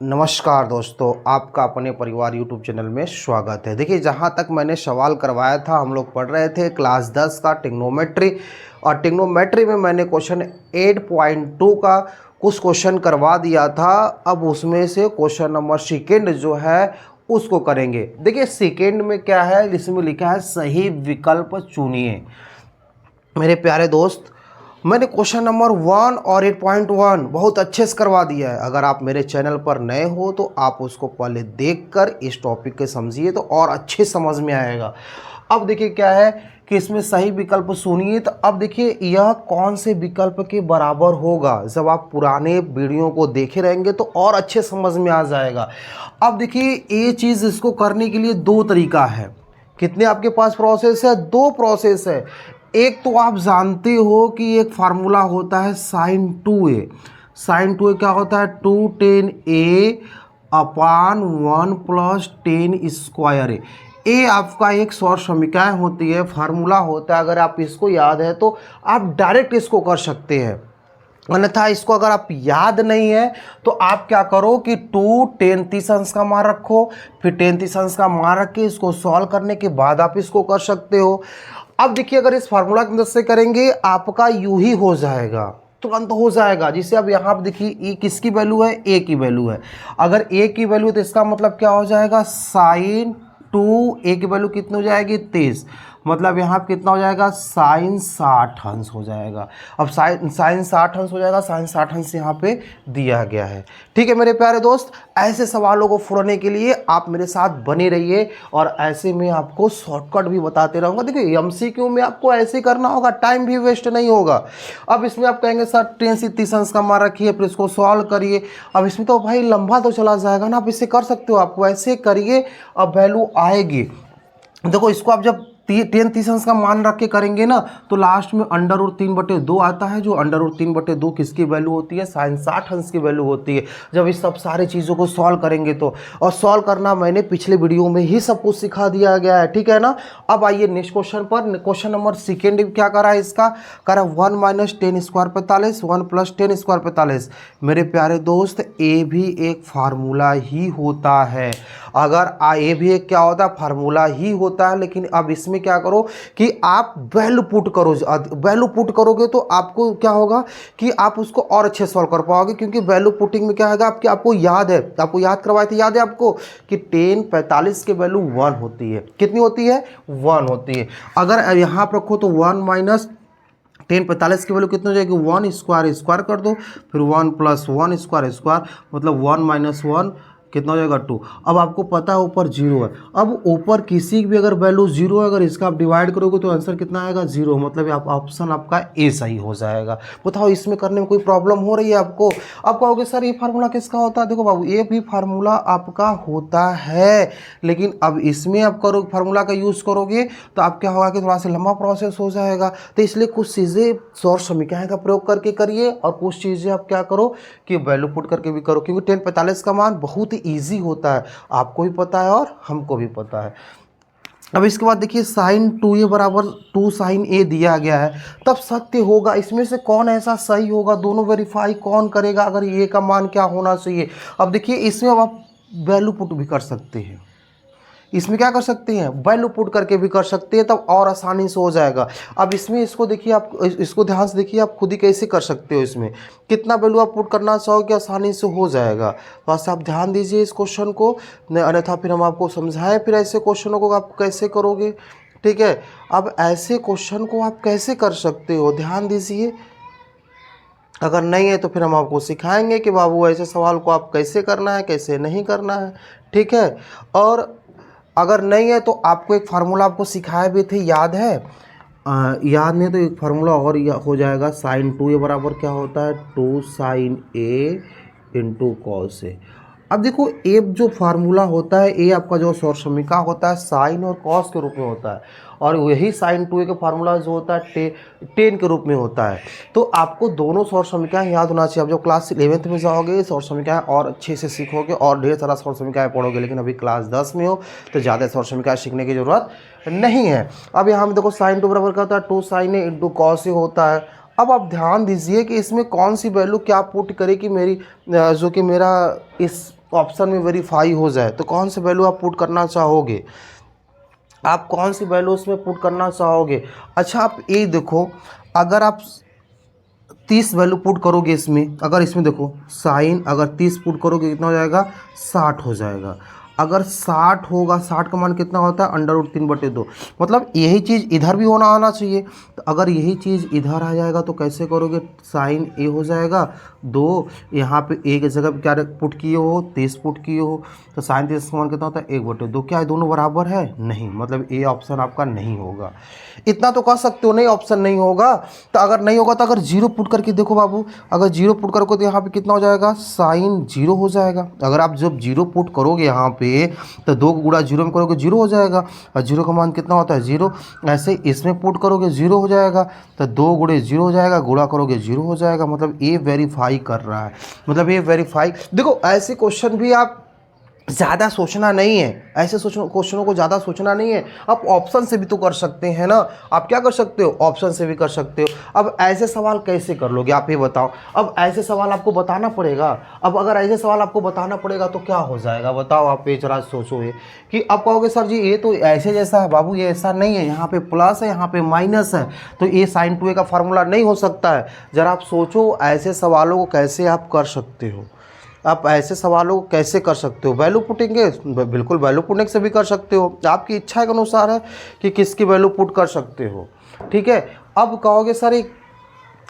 नमस्कार दोस्तों, आपका अपने परिवार यूट्यूब चैनल में स्वागत है। देखिए, जहाँ तक मैंने सवाल करवाया था, हम लोग पढ़ रहे थे क्लास 10 का टिग्नोमेट्री, और टिग्नोमेट्री में मैंने क्वेश्चन 8.2 का कुछ क्वेश्चन करवा दिया था। अब उसमें से क्वेश्चन नंबर सेकेंड जो है उसको करेंगे। देखिए, सेकेंड में क्या है, इसमें लिखा है सही विकल्प चुनिए। मेरे प्यारे दोस्त, मैंने क्वेश्चन नंबर 1 और 8.1 बहुत अच्छे से करवा दिया है। अगर आप मेरे चैनल पर नए हो तो आप उसको पहले देखकर इस टॉपिक को समझिए तो और अच्छे समझ में आएगा। अब देखिए क्या है कि इसमें सही विकल्प सुनिए। तो अब देखिए यह कौन से विकल्प के बराबर होगा, जब आप पुराने वीडियो को देखे रहेंगे तो और अच्छे समझ में आ जाएगा। अब देखिए, ये चीज़ इसको करने के लिए दो तरीका है। कितने आपके पास प्रोसेस है? दो प्रोसेस है। एक तो आप जानते हो कि एक फार्मूला होता है साइन 2a। साइन 2a क्या होता है? 2tan a upon 1 plus tan square a. ये आपका एक सौर समीकरण होती है, फार्मूला होता है। अगर आप इसको याद है तो आप डायरेक्ट इसको कर सकते हैं, अन्यथा इसको अगर आप याद नहीं है तो आप क्या करो कि 2tan अंश का मान रखो, फिर tan अंश का मान रख के इसको सॉल्व करने के बाद आप इसको कर सकते हो। अब देखिए, अगर इस फार्मूला की मदद से करेंगे आपका यूं ही हो जाएगा, तुरंत हो जाएगा। जिससे अब यहाँ पर देखिए ए किसकी वैल्यू है? ए की वैल्यू है। अगर ए की वैल्यू तो इसका मतलब क्या हो जाएगा? साइन 2a की वैल्यू कितनी हो जाएगी? 23। मतलब यहाँ पे कितना हो जाएगा? साइन 60 अंश हो जाएगा। अब साइन 60 अंश हो जाएगा, साइन 60 अंश यहाँ पे दिया गया है। ठीक है मेरे प्यारे दोस्त, ऐसे सवालों को फुराने के लिए आप मेरे साथ बने रहिए और ऐसे में आपको शॉर्टकट भी बताते रहूँगा। देखिए, एमसीक्यू में आपको ऐसे करना होगा, टाइम भी वेस्ट नहीं होगा। अब इसमें आप कहेंगे सर tan से 30 अंश का मान रखिए, फिर इसको सॉल्व करिए। अब इसमें तो भाई लंबा तो चला जाएगा ना, आप इससे कर सकते हो। आप वैसे करिए, अब वैल्यू आएगी। देखो, इसको आप जब tan 30 अंश का मान रख के करेंगे ना तो लास्ट में अंडर रूट 3/2 आता है। जो अंडर रूट 3/2 किसकी वैल्यू होती है? साइन 60 अंश की वैल्यू होती है। जब इस सब सारे चीज़ों को सॉल्व करेंगे तो, और सॉल्व करना मैंने पिछले वीडियो में ही सब कुछ सिखा दिया गया है, ठीक है ना। अब आइए नेक्स्ट क्वेश्चन पर। क्वेश्चन नंबर सेकेंड क्या करा है? इसका करा 1 minus ten square 45, 1 plus tan square 45। मेरे प्यारे दोस्त, ए भी एक फार्मूला ही होता है। अगर ए भी एक क्या होता है? फार्मूला ही होता है। लेकिन अब इसमें क्या करो कि आप वैल्यू पुट करो। वैल्यू पुट करोगे तो आपको क्या होगा कि आप उसको और अच्छे सॉल्व कर पाओगे, क्योंकि वैल्यू पुटिंग में क्या होगा आपकी, आपको याद है, आपको याद करवाए थे, याद है आपको कि tan 45 की वैल्यू 1 होती है। कितनी होती है? 1 होती है। अगर यहाँ पर रखो तो 1 माइनस tan 45 की वैल्यू कितनी हो जाएगी? 1 स्क्वायर स्क्वायर कर दो, फिर 1 प्लस 1 स्क्वायर स्क्वायर, मतलब 1 माइनस 1 कितना हो जाएगा? 2। अब आपको पता है ऊपर 0 है। अब ऊपर किसी की भी अगर वैल्यू 0 है, अगर इसका आप डिवाइड करोगे तो आंसर कितना आएगा? 0। मतलब आप ऑप्शन आपका ए सही हो जाएगा। बताओ, इसमें करने में कोई प्रॉब्लम हो रही है आपको? आप कहोगे सर ये फार्मूला किसका होता है? देखो बाबू, ये भी फार्मूला आपका होता है, लेकिन अब इसमें आप करो फार्मूला का यूज़ करोगे तो आप क्या होगा कि थोड़ा सा लंबा प्रोसेस हो जाएगा। तो इसलिए कुछ चीज़ें सौर समीकरण का प्रयोग करके करिए और कुछ चीज़ें आप क्या करो कि वैल्यू पुट करके भी करो, क्योंकि tan 45 का मान बहुत ही ईजी होता है। आपको भी पता है और हमको भी पता है। अब इसके बाद देखिए, साइन 2a बराबर 2 साइन a दिया गया है, तब सत्य होगा। इसमें से कौन ऐसा सही होगा? दोनों वेरीफाई कौन करेगा? अगर ये का मान क्या होना चाहिए? अब देखिए, इसमें अब आप वैल्यू पुट भी कर सकते हैं। इसमें क्या कर सकते हैं? वैल्यू पुट करके भी कर सकते हैं, तब और आसानी से हो जाएगा। अब इसमें इसको देखिए, आप इसको ध्यान से देखिए, आप खुद ही कैसे कर सकते हो। इसमें कितना वैल्यू आप पुट करना चाहोगे, आसानी से हो जाएगा। बस आप ध्यान दीजिए इस क्वेश्चन को, अन्यथा फिर हम आपको समझाएं फिर ऐसे क्वेश्चनों को आप कैसे करोगे, ठीक है। अब ऐसे क्वेश्चन को आप कैसे कर सकते हो, ध्यान दीजिए। अगर नहीं है तो फिर हम आपको सिखाएंगे कि बाबू ऐसे सवाल को आप कैसे करना है, कैसे नहीं करना है, ठीक है। और अगर नहीं है तो आपको एक फार्मूला आपको सिखाए भी थे, याद है? याद नहीं तो एक फार्मूला और हो जाएगा। साइन 2a बराबर क्या होता है? 2 sign a into cos A. अब देखो, ए जो फार्मूला होता है, ए आपका जो सौर समीकरण होता है साइन और कॉस के रूप में होता है, और वही साइन 2a का फार्मूला जो होता है टेन के रूप में होता है। तो आपको दोनों सौर समीकरण याद होना चाहिए। आप जब क्लास 11th में जाओगे सौर समीकरण और अच्छे से सीखोगे और ढेर सारा सौर समीकरण पढ़ोगे, लेकिन अभी क्लास 10 में हो तो ज़्यादा सौर समीकरण सीखने की ज़रूरत नहीं है। अब यहाँ में देखो, साइन 2 बराबर क्या होता है? 2 sign A into cos A होता है। अब आप ध्यान दीजिए कि इसमें कौन सी वैल्यू क्या पुट करे कि मेरी जो कि मेरा इस ऑप्शन में वेरीफाई हो जाए तो कौन सी वैल्यू आप पुट करना चाहोगे, आप कौन सी वैल्यू उसमें पुट करना चाहोगे। अच्छा आप ये देखो, अगर आप 30 वैल्यू पुट करोगे इसमें, अगर इसमें देखो साइन अगर 30 पुट करोगे कितना हो जाएगा, 60 हो जाएगा। अगर 60 होगा, 60 का मान कितना होता है, √3/2। मतलब यही चीज़ इधर भी होना आना चाहिए। तो अगर यही चीज़ इधर आ जाएगा तो कैसे करोगे, साइन ए हो जाएगा 2, यहाँ पे ए की जगह पे क्या पुट किए हो, 30 पुट किए हो, तो साइन 30 का मान कितना होता है, 1/2। क्या है दोनों बराबर है, नहीं, मतलब ए ऑप्शन आपका नहीं होगा। इतना तो कह सकते हो नहीं ऑप्शन नहीं होगा। तो अगर नहीं होगा तो अगर 0 पुट करके देखो बाबू, अगर 0 पुट करोगे तो यहाँ पे कितना हो जाएगा, साइन 0 हो जाएगा। अगर आप जब 0 पुट करोगे यहाँ पे तो 2 गुणा 0 में करोगे 0 हो जाएगा, और 0 का मान कितना होता है 0। ऐसे इसमें पुट करोगे 0 हो जाएगा, तो 2 गुणे 0 हो जाएगा, गुणा करोगे 0 हो जाएगा। मतलब ये वेरीफाई कर रहा है, मतलब ये वेरीफाई। देखो ऐसे क्वेश्चन भी आप ज़्यादा सोचना नहीं है, ऐसे क्वेश्चनों को ज़्यादा सोचना नहीं है। आप ऑप्शन से भी तो कर सकते हैं ना, आप क्या कर सकते हो, ऑप्शन से भी कर सकते हो। अब ऐसे सवाल कैसे कर लोगे आप ये बताओ। अब ऐसे सवाल आपको बताना पड़ेगा। अब अगर ऐसे सवाल आपको बताना पड़ेगा तो क्या हो जाएगा बताओ, आप ये जरा सोचो। ये कि आप कहोगे सर जी ये तो ऐसे जैसा है, बाबू ये ऐसा नहीं है, यहाँ पे प्लस है यहाँ पे माइनस है, तो ये साइन 2a का फार्मूला नहीं हो सकता है। ज़रा आप सोचो ऐसे सवालों को कैसे आप कर सकते हो, आप ऐसे सवालों को कैसे कर सकते हो। वैल्यू पुटिंग बिल्कुल वैल्यू पुटिंग से भी कर सकते हो, आपकी इच्छा के अनुसार है कि किसकी वैल्यू पुट कर सकते हो, ठीक है। अब कहोगे सर एक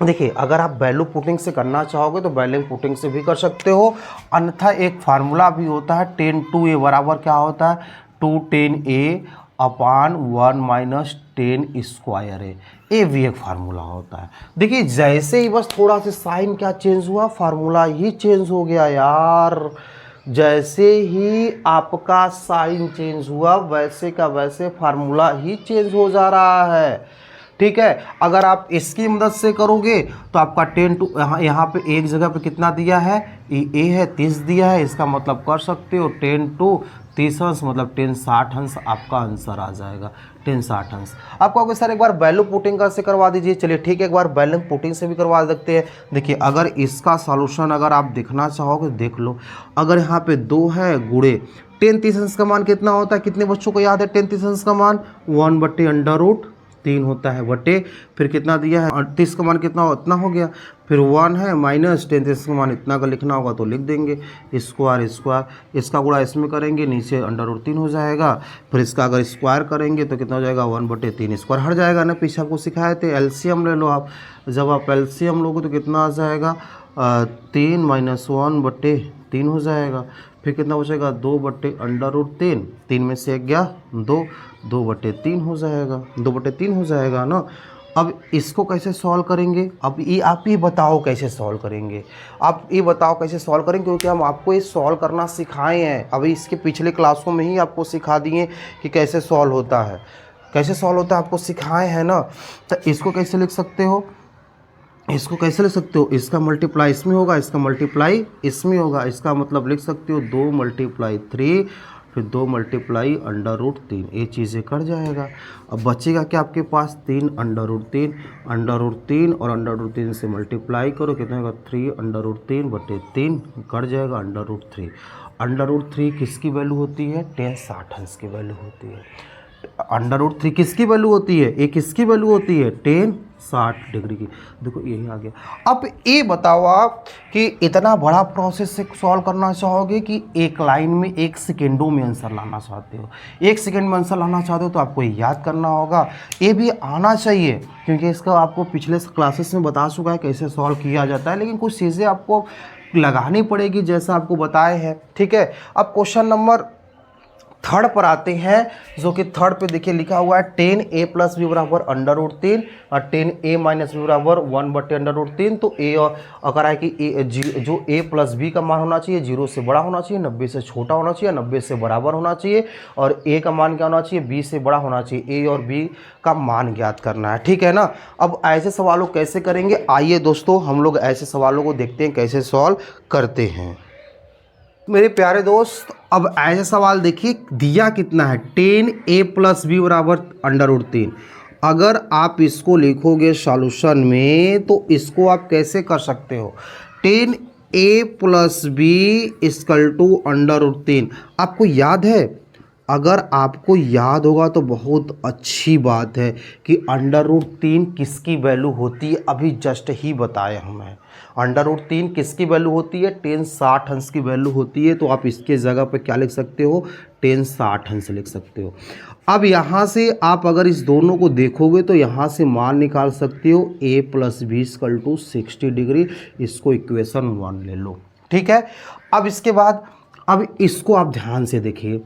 देखिए, अगर आप वैल्यू पुटिंग से करना चाहोगे तो वैल्यू पुटिंग से भी कर सकते हो, अन्यथा एक फार्मूला भी होता है 10/2a बराबर क्या होता है, 210a/1 - 10² है। ये भी एक फार्मूला होता है। देखिए जैसे ही बस थोड़ा सा साइन क्या चेंज हुआ, फार्मूला ही चेंज हो गया यार। जैसे ही आपका साइन चेंज हुआ वैसे का वैसे फार्मूला ही चेंज हो जा रहा है, ठीक है। अगर आप इसकी मदद से करोगे तो आपका 10 यहाँ पे एक जगह पे कितना दिया है, ए है 30 दिया है, इसका मतलब कर सकते हो 10/30 अंश मतलब 10/60 अंश आपका आंसर आ जाएगा, 10/60 अंश। आप कहोगे सर एक बार वैल्यू पुटिंग का से करवा दीजिए, चलिए ठीक है, एक बार वैल्यू पुटिंग से भी करवा सकते हैं। देखिए अगर इसका सॉल्यूशन अगर आप देखना चाहोगे देख लो। अगर यहाँ पे 2 है गुणे 10/30 अंश का मान कितना होता है, कितने बच्चों को याद है 10/30 अंश का मान 1/√3 होता है, बटे फिर कितना दिया है 38 का मान कितना इतना हो गया, फिर 1 है माइनस 10/30 का मान इतना का लिखना होगा तो लिख देंगे, स्क्वायर इसका गुणा इसमें करेंगे नीचे √3 हो जाएगा, फिर इसका अगर स्क्वायर करेंगे तो कितना हो जाएगा 1/3, स्क्वायर हट जाएगा ना, पीछे आपको सिखाए थे एलसीएम ले लो आप। जब आप एलसीएम लोगे तो कितना आ जाएगा 3 - 1/3 हो जाएगा, फिर कितना बचेगा 2/√3, 3 में से 1 गया 2, 2/3 हो जाएगा, 2/3 हो जाएगा ना। अब इसको कैसे सॉल्व करेंगे, अब ये आप ही बताओ कैसे सॉल्व करेंगे, आप ये बताओ कैसे सॉल्व करेंगे, क्योंकि हम आपको ये सॉल्व करना सिखाए हैं। अभी इसके पिछले क्लासों में ही आपको सिखा दिए कि कैसे सॉल्व होता है, कैसे सॉल्व होता है आपको सिखाए हैं ना। तो इसको कैसे लिख सकते हो, इसको कैसे लिख सकते हो, इसका मल्टीप्लाई इसमें होगा, इसका मल्टीप्लाई इसमें होगा, इसका मतलब लिख सकते हो 2 × 3 फिर 2 × √3, ये चीज़ें कर जाएगा। अब बचेगा क्या आपके पास 3 √3 और √3 से मल्टीप्लाई करो कितना होगा 3 √3/3 कट जाएगा √3। √3 किसकी वैल्यू होती है, 10/60 अंश की वैल्यू होती है। √3 किसकी वैल्यू होती है, ये किसकी वैल्यू होती है 10/60 डिग्री की। देखो यही आ गया। अब ये बताओ आप कि इतना बड़ा प्रोसेस से सॉल्व करना चाहोगे कि एक लाइन में 1 सेकेंडों में आंसर लाना चाहते हो, 1 सेकेंड में आंसर लाना चाहते हो तो आपको याद करना होगा, ये भी आना चाहिए, क्योंकि इसका आपको पिछले क्लासेस में बता चुका है कैसे सॉल्व किया जाता है, लेकिन कुछ चीज़ें आपको लगानी पड़ेगी जैसा आपको बताए हैं, ठीक है। अब क्वेश्चन नंबर 3 पर आते हैं, जो कि 3 पे देखिए लिखा हुआ है 10a + b बराबर √3 और 10a - b बराबर 1/√3। तो a और अगर है कि जो a + b का मान होना चाहिए 0 से बड़ा होना चाहिए, 90 से छोटा होना चाहिए, 90 से बराबर होना चाहिए, और a का मान क्या होना चाहिए, b से बड़ा होना चाहिए। a और b का मान ज्ञात करना है, ठीक है ना। अब ऐसे सवालों कैसे करेंगे, आइए दोस्तों हम लोग ऐसे सवालों को देखते हैं कैसे सॉल्व करते हैं मेरे प्यारे दोस्त। अब ऐसे सवाल देखिए, दिया कितना है 10a + b बराबर √3। अगर आप इसको लिखोगे सॉल्यूशन में तो इसको आप कैसे कर सकते हो, 10 ए प्लस बी इक्वल टू √3। आपको याद है, अगर आपको याद होगा तो बहुत अच्छी बात है कि √3 किसकी वैल्यू होती है, अभी जस्ट ही बताया हमें। √3 किसकी वैल्यू होती है, tan 60 अंश की वैल्यू होती है। तो आप इसके जगह पे क्या लिख सकते हो, tan 60 अंश लिख सकते हो। अब यहाँ से आप अगर इस दोनों को देखोगे तो यहाँ से मान निकाल सकते हो a plus B equal to 60 डिग्री। इसको इक्वेशन 1 ले लो, ठीक है। अब इसके बाद अब इसको आप ध्यान से देखिए,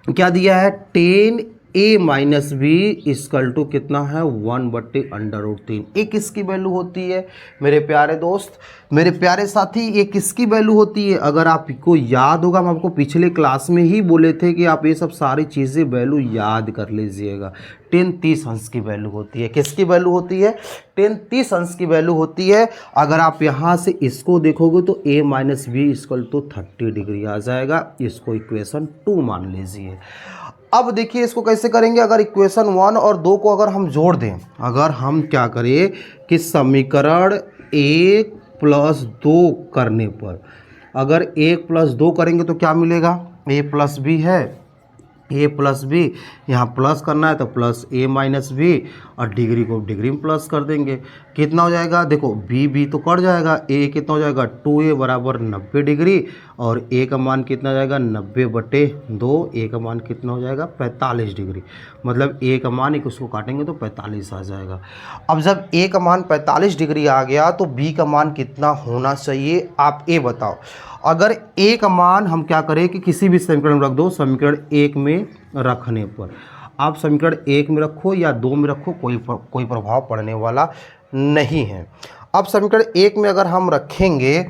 क्या दिया है, tan a minus B equal to कितना है, 1/√3। ये किसकी वैल्यू होती है मेरे प्यारे दोस्त, मेरे प्यारे साथी, ये किसकी वैल्यू होती है। अगर आपको याद होगा, हम आपको पिछले क्लास में ही बोले थे कि आप ये सब सारी चीज़ें वैल्यू याद कर लीजिएगा। tan 30 अंश की वैल्यू होती है, किसकी वैल्यू होती है, tan 30 अंश की वैल्यू होती है। अगर आप यहाँ से इसको देखोगे तो a minus B equal to 30 degree आ जाएगा। इसको इक्वेशन 2 मान लीजिए। अब देखिए इसको कैसे करेंगे, अगर इक्वेशन 1 और 2 को अगर हम जोड़ दें, अगर हम क्या करें कि समीकरण 1 प्लस 2 करने पर, अगर 1 प्लस 2 करेंगे तो क्या मिलेगा, a प्लस बी है, a प्लस बी, यहाँ प्लस करना है तो प्लस a माइनस बी, और डिग्री को डिग्री में प्लस कर देंगे। कितना हो जाएगा, देखो b तो कट जाएगा, a कितना हो जाएगा, 2a बराबर 90 डिग्री, और a का मान कितना हो जाएगा, 90/2, a का मान कितना हो जाएगा, 45 डिग्री। मतलब a का मान एक उसको काटेंगे तो 45 आ जाएगा। अब जब a का मान 45 डिग्री आ गया तो b का मान कितना होना चाहिए, आप ये बताओ। अगर a का मान हम क्या करें कि किसी भी समीकरण में रख दो, समीकरण 1 में रखने पर, आप समीकरण 1 में रखो या 2 में रखो, कोई प्रभाव पड़ने वाला नहीं है। अब समीकरण 1 में अगर हम रखेंगे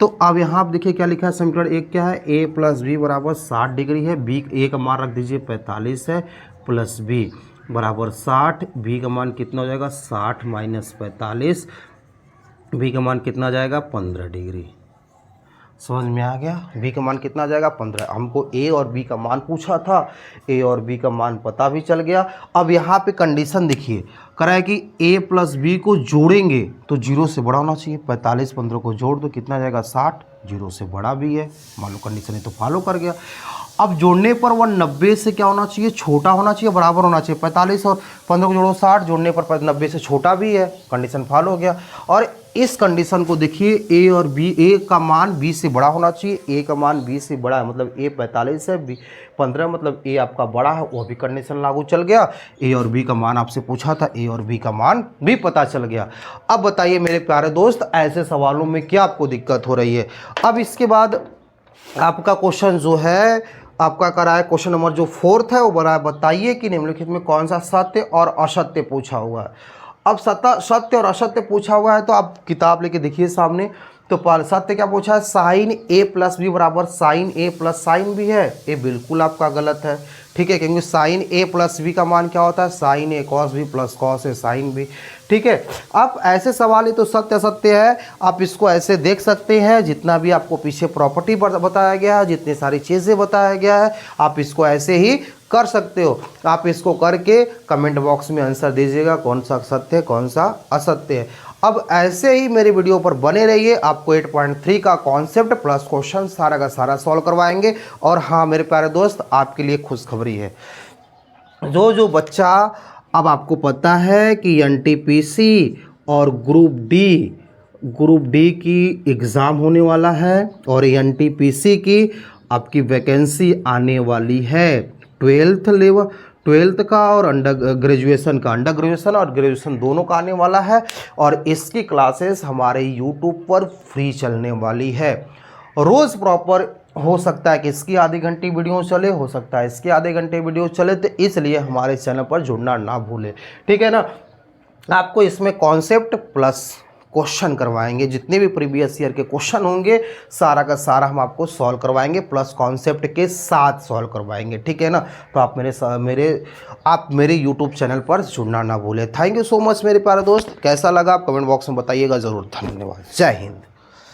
तो अब यहाँ आप देखिए क्या लिखा है, समीकरण 1 क्या है, a प्लस बी बराबर 60 डिग्री है, b a का मान रख दीजिए 45 है, प्लस b बराबर 60, b का मान कितना हो जाएगा, 60 माइनस 45, b का मान कितना आ जाएगा, 15 डिग्री। समझ में आ गया, b का मान कितना आ जाएगा, 15। हमको a और b का मान पूछा था, a और b का मान पता भी चल गया। अब यहाँ पे कंडीशन देखिए, करा है कि a प्लस बी को जोड़ेंगे तो 0 से बड़ा होना चाहिए। 45 15 को जोड़ दो, कितना आ जाएगा, 60, 0 से बड़ा भी है, मान लो कंडीशन है तो फॉलो कर गया। अब जोड़ने पर 190 से क्या होना चाहिए, छोटा होना चाहिए, बराबर होना चाहिए। 45 और 15 को जोड़ो 60, जोड़ने पर 90 से छोटा भी है, कंडीशन फॉलो हो गया। और इस कंडीशन को देखिए, a और b, a का मान b से बड़ा होना चाहिए, a का मान b से बड़ा है, मतलब a 45 है, b 15, मतलब a आपका बड़ा है, वो भी कंडीशन लागू चल गया। a और b का मान आपसे पूछा था, a और b का मान भी पता चल गया। अब बताइए मेरे प्यारे दोस्त, ऐसे सवालों में क्या आपको दिक्कत हो रही है। अब इसके बाद आपका क्वेश्चन जो है, आपका करा है क्वेश्चन नंबर जो 4 है, वो बड़ा बताइए कि निम्नलिखित में कौन सा सत्य और असत्य पूछा हुआ है। अब सत्य और असत्य पूछा हुआ है तो आप किताब लेके देखिए सामने। तो सत्य क्या पूछा है, साइन a प्लस बी बराबर sine a plus sine B है। ये बिल्कुल आपका गलत है, ठीक है, क्योंकि साइन a प्लस बी का मान क्या होता है, sine a cos B plus cos a sine B, ठीक है। अब ऐसे सवाल ही तो सत्य असत्य है, आप इसको ऐसे देख सकते हैं। जितना भी आपको पीछे प्रॉपर्टी बताया गया है, जितनी सारी चीज़ें बताया गया है, आप इसको ऐसे ही कर सकते हो। आप इसको करके कमेंट बॉक्स में आंसर दीजिएगा, कौन सा सत्य है कौन सा असत्य है। अब ऐसे ही मेरी वीडियो पर बने रहिए, आपको 8.3 का कॉन्सेप्ट प्लस क्वेश्चन सारा का सारा सॉल्व करवाएंगे। और हाँ मेरे प्यारे दोस्त, आपके लिए खुशखबरी है, जो बच्चा, अब आपको पता है कि NTPC और ग्रुप डी की एग्ज़ाम होने वाला है, और NTPC की आपकी वैकेंसी आने वाली है 12th का और अंडर ग्रेजुएशन और ग्रेजुएशन दोनों का आने वाला है। और इसकी क्लासेस हमारे YouTube पर फ्री चलने वाली है। रोज़ प्रॉपर हो सकता है कि इसकी आधे घंटे वीडियो चले, हो सकता है इसके आधे घंटे वीडियो चले, तो इसलिए हमारे चैनल पर जुड़ना ना भूलें, ठीक है ना। आपको इसमें कॉन्सेप्ट प्लस क्वेश्चन करवाएंगे, जितने भी प्रीवियस ईयर के क्वेश्चन होंगे सारा का सारा हम आपको सॉल्व करवाएंगे, प्लस कॉन्सेप्ट के साथ सॉल्व करवाएंगे, ठीक है ना। तो आप मेरे YouTube चैनल पर जुड़ना ना भूलें। थैंक यू सो मच मेरे प्यारे दोस्त, कैसा लगा आप कमेंट बॉक्स में बताइएगा ज़रूर। धन्यवाद, जय हिंद।